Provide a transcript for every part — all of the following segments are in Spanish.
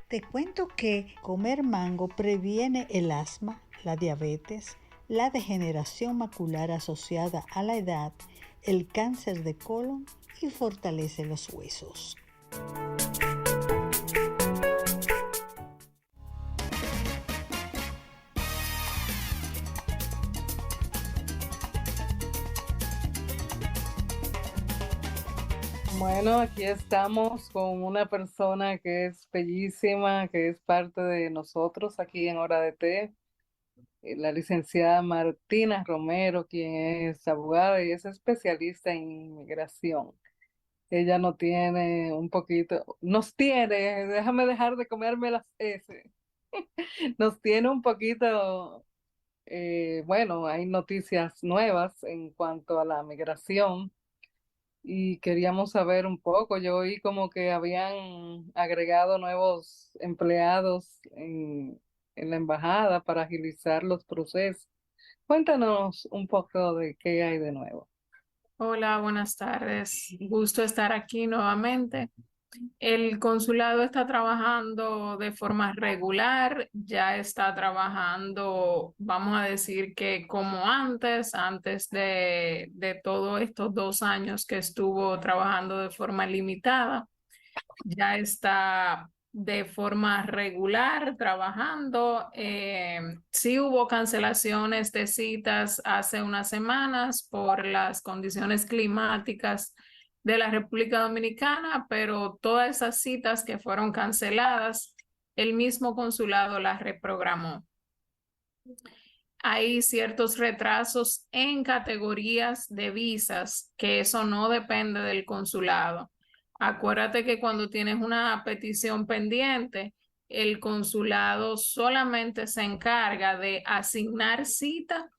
Te cuento que comer mango previene el asma, la diabetes, la degeneración macular asociada a la edad, el cáncer de colon y fortalece los huesos. Bueno, aquí estamos con una persona que es bellísima, que es parte de nosotros aquí en Hora de Té, la licenciada Martina Romero, quien es abogada y es especialista en inmigración. Ella no tiene un poquito, nos tiene, déjame dejar de comerme las S, nos tiene un poquito, bueno, hay noticias nuevas en cuanto a la migración y queríamos saber un poco. Yo oí como que habían agregado nuevos empleados en la embajada para agilizar los procesos. Cuéntanos un poco de qué hay de nuevo. Hola, buenas tardes. Gusto estar aquí nuevamente. El consulado está trabajando de forma regular, ya está trabajando, vamos a decir que como antes de todos estos 2 años que estuvo trabajando de forma limitada, ya está de forma regular trabajando. Sí hubo cancelaciones de citas hace unas semanas por las condiciones climáticas de la República Dominicana, pero todas esas citas que fueron canceladas, el mismo consulado las reprogramó. Hay ciertos retrasos en categorías de visas, que eso no depende del consulado. Acuérdate que cuando tienes una petición pendiente, el consulado solamente se encarga de asignar cita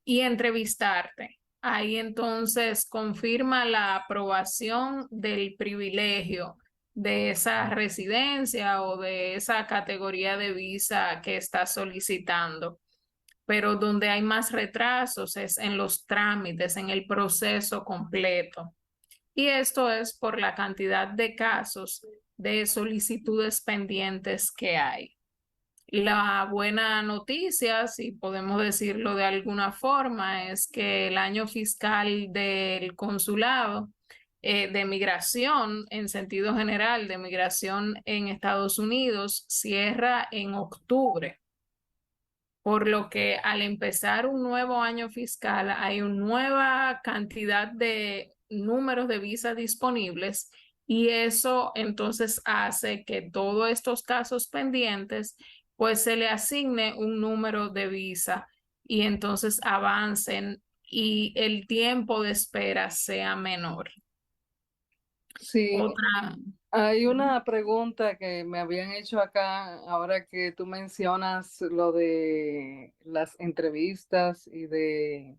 y entrevistarte. Ahí entonces confirma la aprobación del privilegio de esa residencia o de esa categoría de visa que estás solicitando, pero donde hay más retrasos es en los trámites, en el proceso completo. Y esto es por la cantidad de casos de solicitudes pendientes que hay. La buena noticia, si podemos decirlo de alguna forma, es que el año fiscal del consulado de migración, en sentido general, de migración en Estados Unidos, cierra en octubre, por lo que al empezar un nuevo año fiscal hay una nueva cantidad de números de visas disponibles y eso entonces hace que todos estos casos pendientes pues se le asigne un número de visa y entonces avancen y el tiempo de espera sea menor. Sí, Otra. hay una pregunta que me habían hecho acá, ahora que tú mencionas lo de las entrevistas y de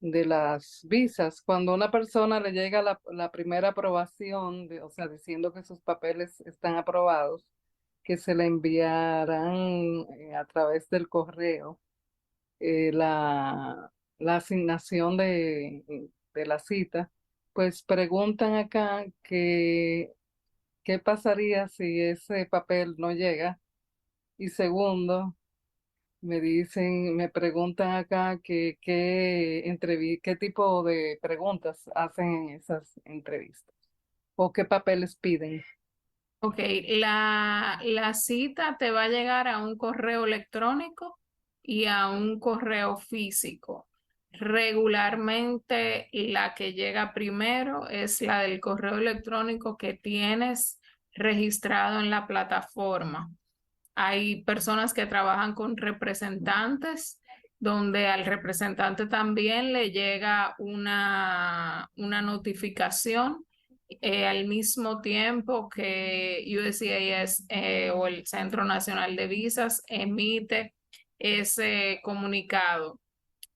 las visas. Cuando a una persona le llega la primera aprobación, o sea, diciendo que sus papeles están aprobados, que se le enviarán a través del correo eh, la, la asignación de la cita, pues preguntan acá que qué pasaría si ese papel no llega. Y segundo, me preguntan acá qué tipo de preguntas hacen en esas entrevistas o qué papeles piden. Ok, la cita te va a llegar a un correo electrónico y a un correo físico. Regularmente la que llega primero es la del correo electrónico que tienes registrado en la plataforma. Hay personas que trabajan con representantes, donde al representante también le llega una notificación al mismo tiempo que USCIS o el Centro Nacional de Visas emite ese comunicado.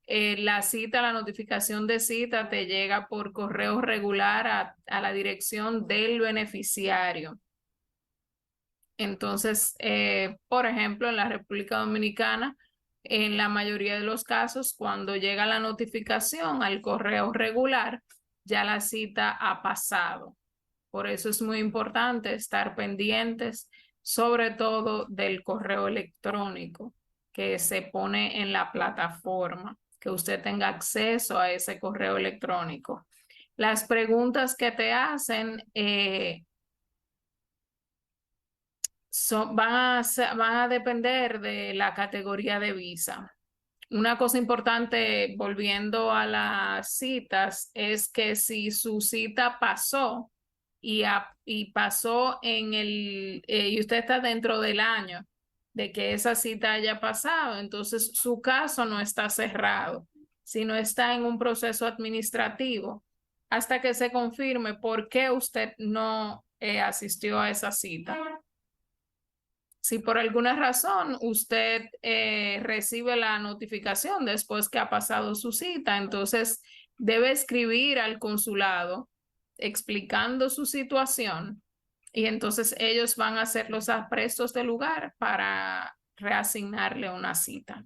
La cita, la notificación de cita te llega por correo regular a la dirección del beneficiario. Entonces, por ejemplo, en la República Dominicana, en la mayoría de los casos, cuando llega la notificación al correo regular, ya la cita ha pasado. Por eso es muy importante estar pendientes sobre todo del correo electrónico que se pone en la plataforma, que usted tenga acceso a ese correo electrónico. Las preguntas que te hacen van a depender de la categoría de visa. Una cosa importante, volviendo a las citas, es que si su cita pasó y pasó y usted está dentro del año de que esa cita haya pasado, entonces su caso no está cerrado, sino está en un proceso administrativo hasta que se confirme por qué usted no asistió a esa cita. Si por alguna razón usted recibe la notificación después que ha pasado su cita, entonces debe escribir al consulado explicando su situación y entonces ellos van a hacer los aprestos del lugar para reasignarle una cita.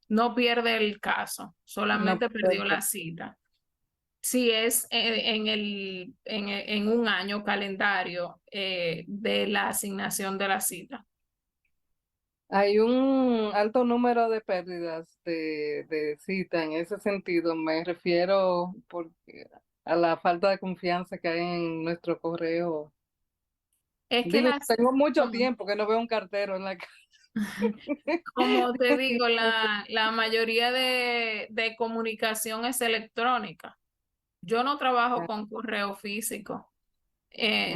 No pierde el caso, No, solamente perdió la cita. Si es en un año calendario de la asignación de la cita. hay un alto número de pérdidas de cita en ese sentido. Me refiero a la falta de confianza que hay en nuestro correo. Es que Digo, tengo mucho tiempo que no veo un cartero en la calle. como te digo, la mayoría de comunicación es electrónica. Yo no trabajo con correo físico.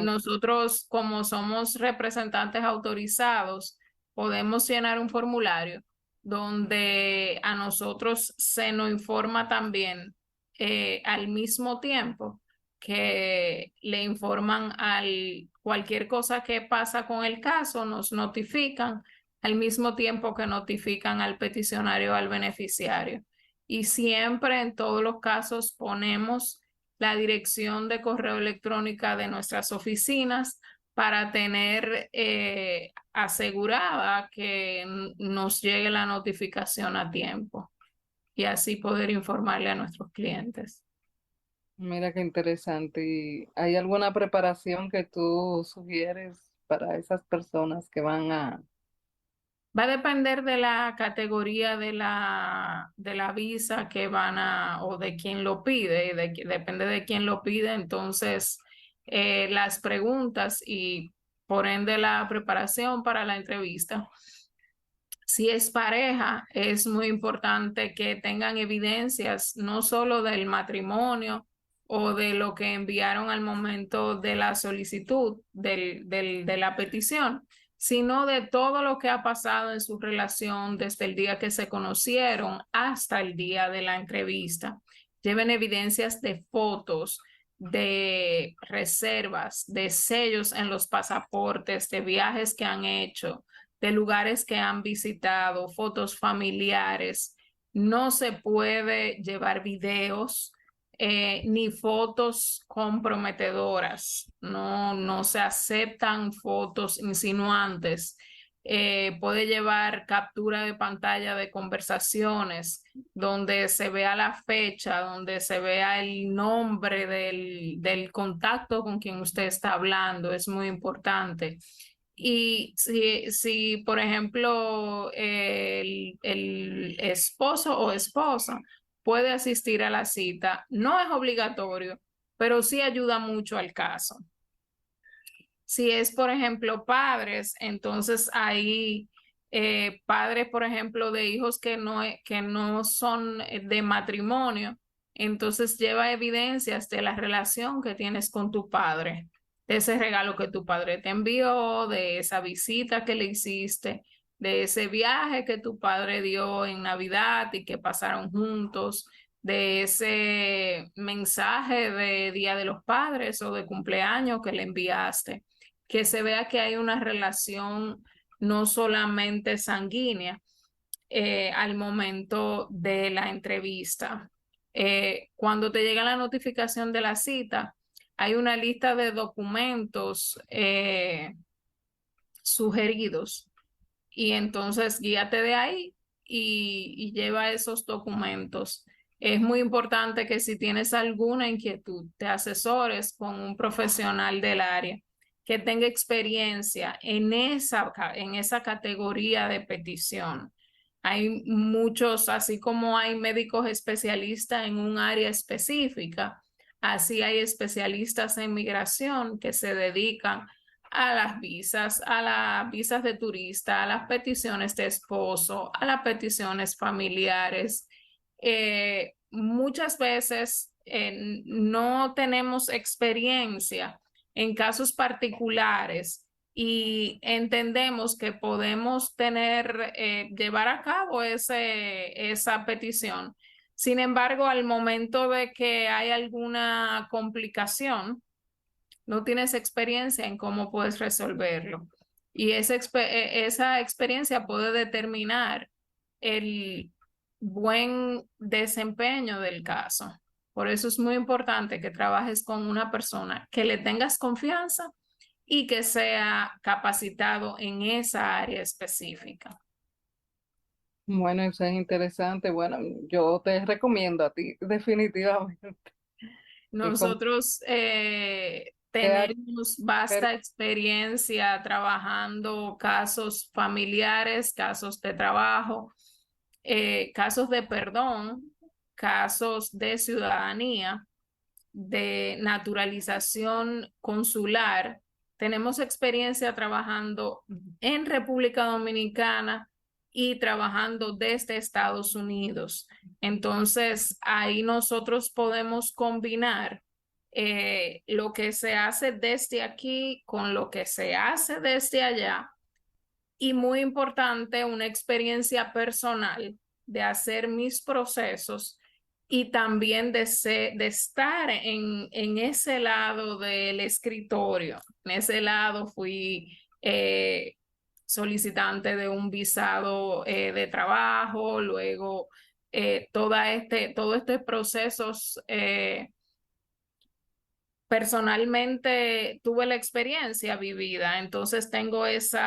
Nosotros, como somos representantes autorizados, podemos llenar un formulario donde a nosotros se nos informa también al mismo tiempo que le informan al cualquier cosa que pasa con el caso, nos notifican al mismo tiempo que notifican al peticionario o al beneficiario. Y siempre en todos los casos ponemos la dirección de correo electrónica de nuestras oficinas para tener asegurada que nos llegue la notificación a tiempo y así poder informarle a nuestros clientes. Mira qué interesante. ¿Y hay alguna preparación que tú sugieres para esas personas que van a... Va a depender de la categoría de la visa que o de quién lo pide, depende de quién lo pide, entonces las preguntas y por ende la preparación para la entrevista. Si es pareja, es muy importante que tengan evidencias no solo del matrimonio o de lo que enviaron al momento de la solicitud de la petición, sino de todo lo que ha pasado en su relación desde el día que se conocieron hasta el día de la entrevista. Lleven evidencias de fotos, de reservas, de sellos en los pasaportes, de viajes que han hecho, de lugares que han visitado, fotos familiares. No se puede llevar videos ni fotos comprometedoras. No se aceptan fotos insinuantes. Puede llevar captura de pantalla de conversaciones donde se vea la fecha, donde se vea el nombre del contacto con quien usted está hablando. Es muy importante. Y si por ejemplo, el esposo o esposa puede asistir a la cita, no es obligatorio, pero sí ayuda mucho al caso. Si es, por ejemplo, padres, entonces hay padres, por ejemplo, de hijos que no son de matrimonio, entonces lleva evidencias de la relación que tienes con tu padre, de ese regalo que tu padre te envió, de esa visita que le hiciste, de ese viaje que tu padre dio en Navidad y que pasaron juntos, de ese mensaje de Día de los Padres o de cumpleaños que le enviaste, que se vea que hay una relación no solamente sanguínea al momento de la entrevista. Cuando te llega la notificación de la cita, hay una lista de documentos sugeridos y entonces guíate de ahí y lleva esos documentos. Es muy importante que si tienes alguna inquietud, te asesores con un profesional del área que tenga experiencia en esa categoría de petición. Hay muchos, así como hay médicos especialistas en un área específica, así hay especialistas en migración que se dedican a las visas de turista, a las peticiones de esposo, a las peticiones familiares. Muchas veces no tenemos experiencia en casos particulares y entendemos que podemos llevar a cabo esa petición. Sin embargo, al momento de que hay alguna complicación, no tienes experiencia en cómo puedes resolverlo. Y esa experiencia puede determinar el buen desempeño del caso. Por eso es muy importante que trabajes con una persona que le tengas confianza y que sea capacitado en esa área específica. Bueno, eso es interesante. Bueno, yo te recomiendo a ti, definitivamente. Y como, Nosotros ¿qué área? tenemos vasta experiencia trabajando casos familiares, casos de trabajo, casos de perdón, casos de ciudadanía, de naturalización consular. Tenemos experiencia trabajando en República Dominicana y trabajando desde Estados Unidos. Entonces, ahí nosotros podemos combinar lo que se hace desde aquí con lo que se hace desde allá. Y muy importante, una experiencia personal de hacer mis procesos y también de estar en ese lado del escritorio. En ese lado fui solicitante de un visado de trabajo, luego todo este procesos personalmente tuve la experiencia vivida, entonces tengo ese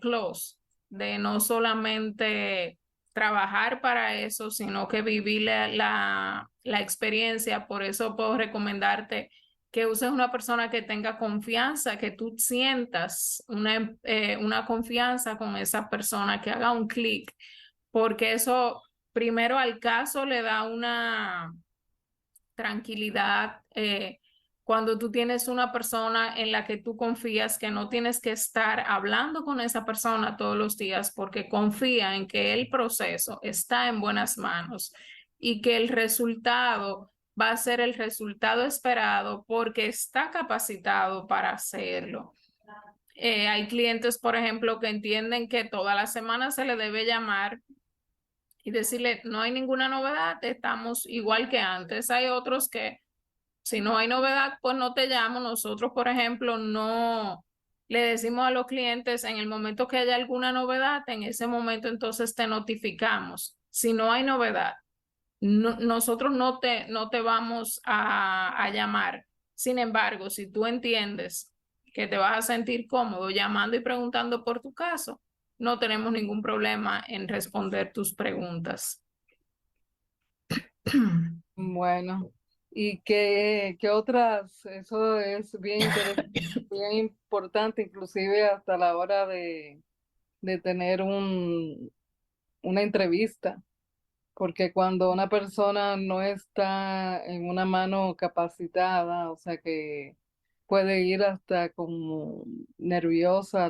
plus de no solamente trabajar para eso, sino que viví la experiencia. Por eso puedo recomendarte que uses una persona que tenga confianza, que tú sientas una confianza con esa persona, que haga un clic, porque eso primero al caso le da una tranquilidad. Cuando tú tienes una persona en la que tú confías, que no tienes que estar hablando con esa persona todos los días porque confía en que el proceso está en buenas manos y que el resultado va a ser el resultado esperado porque está capacitado para hacerlo. Hay clientes, por ejemplo, que entienden que toda la semana se le debe llamar y decirle, no hay ninguna novedad, estamos igual que antes. Hay otros que si no hay novedad, pues no te llamo. Nosotros, por ejemplo, no le decimos a los clientes en el momento que haya alguna novedad, en ese momento entonces te notificamos. Si no hay novedad, nosotros no te vamos a llamar. Sin embargo, si tú entiendes que te vas a sentir cómodo llamando y preguntando por tu caso, no tenemos ningún problema en responder tus preguntas. Bueno, ¿y qué otras? Eso es bien interesante, bien importante, inclusive hasta la hora de tener una entrevista, porque cuando una persona no está en una mano capacitada, o sea que puede ir hasta como nerviosa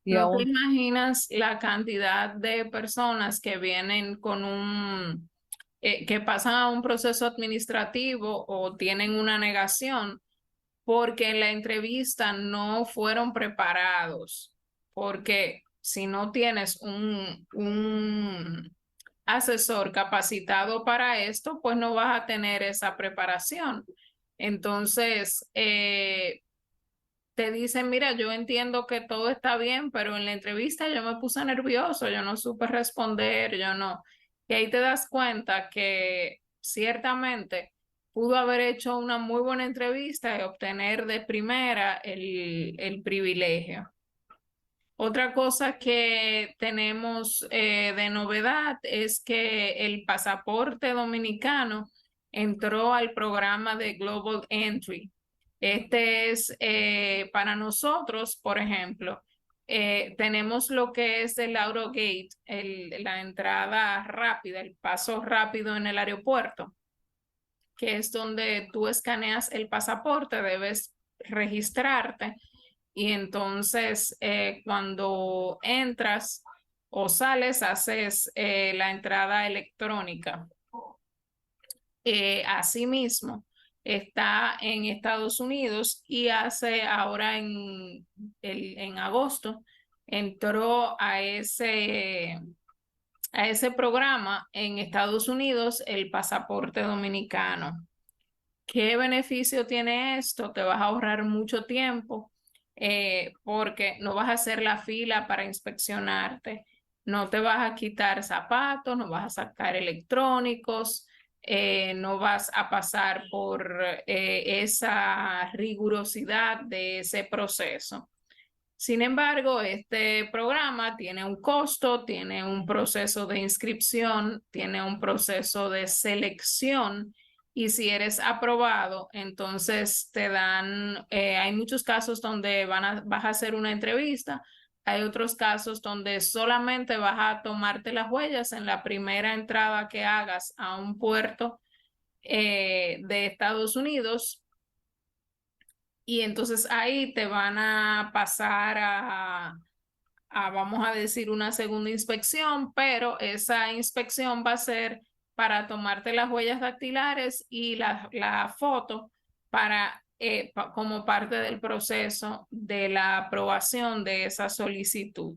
y No te aún imaginas la cantidad de personas que vienen que pasan a un proceso administrativo o tienen una negación porque en la entrevista no fueron preparados, porque si no tienes un asesor capacitado para esto, pues no vas a tener esa preparación. Entonces, te dicen, mira, yo entiendo que todo está bien, pero en la entrevista yo me puse nervioso, yo no supe responder, yo no. Y ahí te das cuenta que ciertamente pudo haber hecho una muy buena entrevista y obtener de primera el privilegio. Otra cosa que tenemos de novedad es que el pasaporte dominicano entró al programa de Global Entry. Este es para nosotros, por ejemplo, tenemos lo que es el AutoGate, la entrada rápida, el paso rápido en el aeropuerto, que es donde tú escaneas el pasaporte, debes registrarte y entonces cuando entras o sales, haces la entrada electrónica. Asimismo, está en Estados Unidos y hace ahora en agosto entró a ese programa en Estados Unidos el pasaporte dominicano. ¿Qué beneficio tiene esto? Te vas a ahorrar mucho tiempo porque no vas a hacer la fila para inspeccionarte, no te vas a quitar zapatos, no vas a sacar electrónicos, no vas a pasar por esa rigurosidad de ese proceso. Sin embargo, este programa tiene un costo, tiene un proceso de inscripción, tiene un proceso de selección y si eres aprobado, entonces te dan, hay muchos casos donde vas a hacer una entrevista, hay otros casos donde solamente vas a tomarte las huellas en la primera entrada que hagas a un puerto de Estados Unidos y entonces ahí te van a pasar vamos a decir, una segunda inspección, pero esa inspección va a ser para tomarte las huellas dactilares y la foto como parte del proceso de la aprobación de esa solicitud.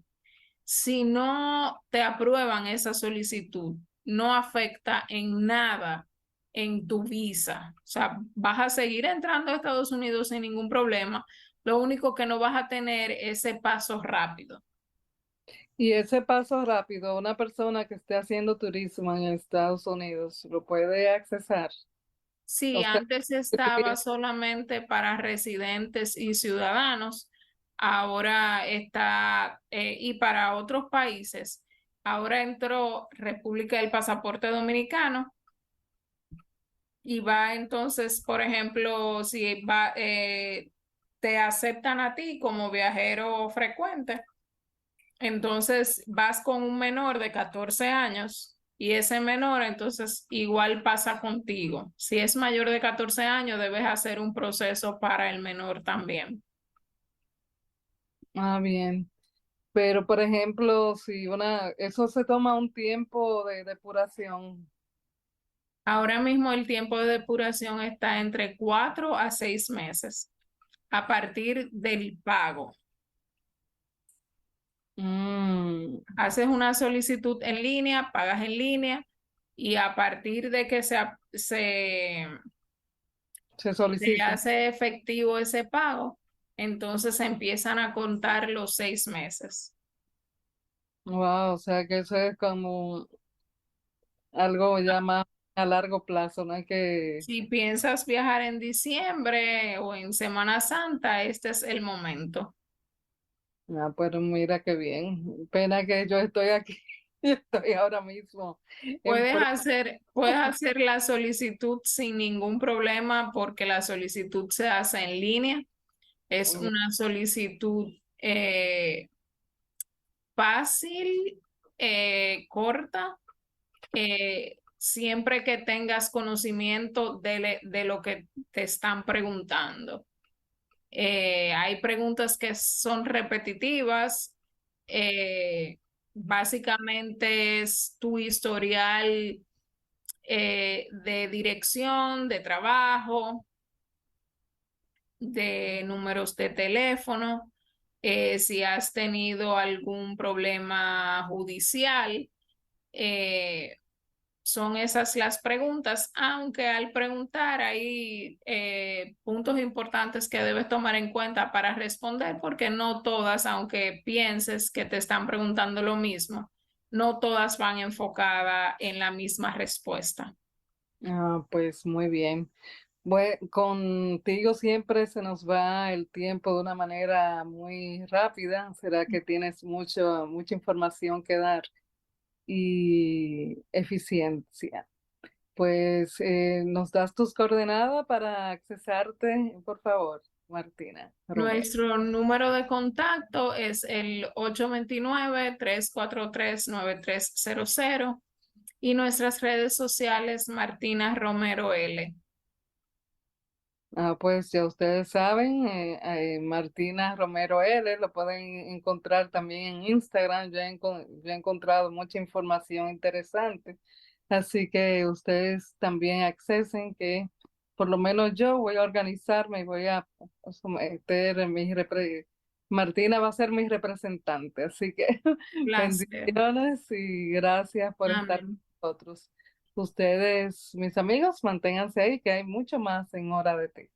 Si no te aprueban esa solicitud, no afecta en nada en tu visa. O sea, vas a seguir entrando a Estados Unidos sin ningún problema. Lo único que no vas a tener es ese paso rápido. Y ese paso rápido, una persona que esté haciendo turismo en Estados Unidos lo puede accesar. Sí, O sea, antes estaba solamente para residentes y ciudadanos, ahora está, y para otros países, ahora entró República del Pasaporte Dominicano y va entonces, por ejemplo, si va, te aceptan a ti como viajero frecuente. Entonces vas con un menor de 14 años y ese menor entonces igual pasa contigo. Si es mayor de 14 años, debes hacer un proceso para el menor también. bien. Pero, por ejemplo, si eso se toma un tiempo de depuración. Ahora mismo el tiempo de depuración está entre 4 a 6 meses a partir del pago. Mm, Haces una solicitud en línea, pagas en línea y a partir de que se se solicita. hace efectivo ese pago, entonces se empiezan a contar los 6 meses. Wow, o sea que eso es como algo ya más a largo plazo, no hay que... Si piensas viajar en diciembre o en Semana Santa, este es el momento. Ah, pero mira qué bien. Pena que yo estoy aquí, estoy ahora mismo en Puedes hacer la solicitud sin ningún problema porque la solicitud se hace en línea. Es una solicitud fácil, corta, siempre que tengas conocimiento de lo que te están preguntando. Hay preguntas que son repetitivas. eh, Básicamente es tu historial de dirección, de trabajo, de números de teléfono, si has tenido algún problema judicial. eh, Son esas las preguntas, aunque al preguntar hay puntos importantes que debes tomar en cuenta para responder, porque no todas, aunque pienses que te están preguntando lo mismo, no todas van enfocadas en la misma respuesta. Pues muy bien. Contigo siempre se nos va el tiempo de una manera muy rápida. ¿Será que tienes mucha información que dar y eficiencia? Pues ¿nos das tus coordenadas para accesarte, por favor, Martina Romero? Nuestro número de contacto es el 829-343-9300 y nuestras redes sociales Martina Romero L. Pues ya ustedes saben, Martina Romero L, lo pueden encontrar también en Instagram. Yo he encontrado mucha información interesante, así que ustedes también accesen que por lo menos yo voy a organizarme y voy a someter Martina va a ser mi representante, así que Placer. bendiciones y gracias por estar con Amén. nosotros. Ustedes, mis amigos, manténganse ahí, que hay mucho más en Hora de Té.